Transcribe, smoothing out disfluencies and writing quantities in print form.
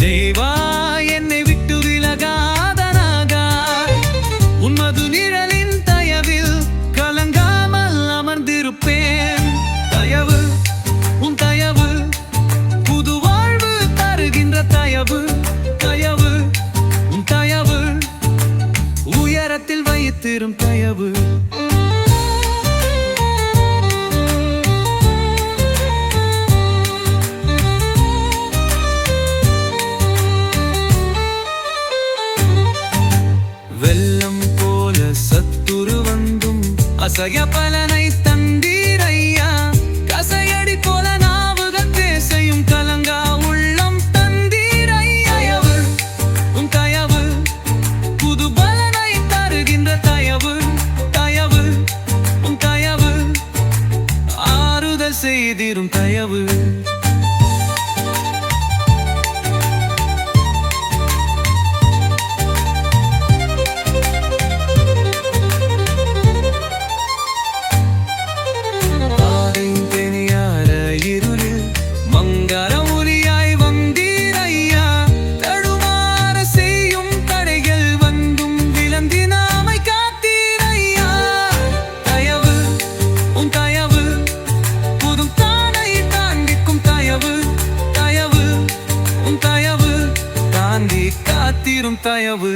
தேவா என்னை விட்டு விலகாதனாகாய், உன்மது நிழலின் தயவில் கலங்காமல் அமர்ந்திருப்பேன். தயவு உன் தயவு புது வாழ்வு தருகின்ற தயவு, தயவு உன் தயவு உயரத்தில் வைத்திரும் தயவு. வெள்ளம் போல சத்துரு வந்தும் அசைய பலனை தந்தீரையா, கசையடி போல நாவுகள் பேசையும் கலங்கா உள்ளம் தந்தீரையா. உன் தயவு புது பலனை தருகின்ற தயவு, தயவு உன் தயவு ஆறுதல் செய்திரும் தயவு. காத்திரும் தயவு.